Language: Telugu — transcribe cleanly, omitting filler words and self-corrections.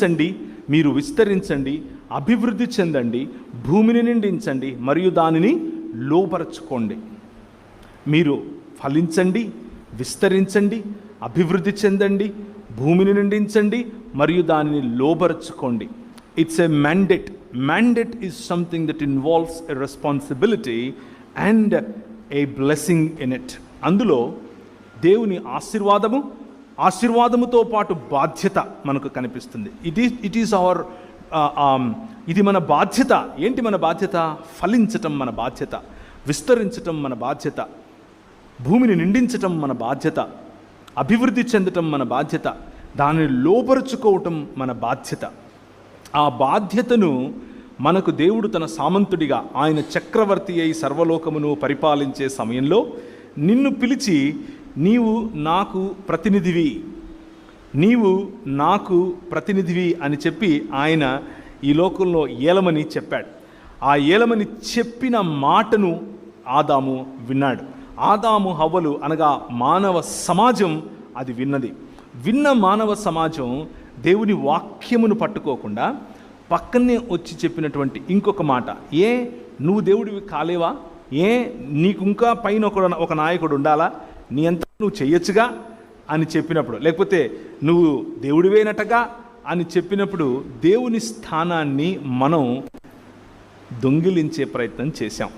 ఫలించండి, మీరు విస్తరించండి, అభివృద్ధి చెందండి, భూమిని నిండించండి మరియు దానిని లోపరచుకోండి. మీరు ఫలించండి, విస్తరించండి, అభివృద్ధి చెందండి, భూమిని నిండించండి మరియు దానిని లోపరచుకోండి. It's a mandate. Mandate is something that involves a responsibility and a blessing in it. అందులో దేవుని ఆశీర్వాదముతో పాటు బాధ్యత మనకు కనిపిస్తుంది. ఇట్ ఈస్ అవర్ ఇది మన బాధ్యత. ఏంటి మన బాధ్యత? ఫలించటం మన బాధ్యత, విస్తరించటం మన బాధ్యత, భూమిని నిండించటం మన బాధ్యత, అభివృద్ధి చెందటం మన బాధ్యత, దానిని లోపరుచుకోవటం మన బాధ్యత. ఆ బాధ్యతను మనకు దేవుడు తన సామంతుడిగా, ఆయన చక్రవర్తి అయి సర్వలోకమును పరిపాలించే సమయంలో నిన్ను పిలిచి నీవు నాకు ప్రతినిధివి అని చెప్పి ఆయన ఈ లోకంలో ఏలమని చెప్పాడు. ఆ ఏలమని చెప్పిన మాటను ఆదాము విన్నాడు. ఆదాము హవ్వలు అనగా మానవ సమాజం అది విన్నది. విన్న మానవ సమాజం దేవుని వాక్యమును పట్టుకోకుండా పక్కనే వచ్చి చెప్పినటువంటి ఇంకొక మాట, నువ్వు దేవుడివి కాలేవా? నీకు ఇంకా పైన ఒక నాయకుడు ఉండాలా? నీ అంతా నువ్వు చెయ్యొచ్చుగా అని చెప్పినప్పుడు, లేకపోతే నువ్వు దేవుడివేనటగా అని చెప్పినప్పుడు దేవుని స్థానాన్ని మనం దొంగిలించే ప్రయత్నం చేశాం.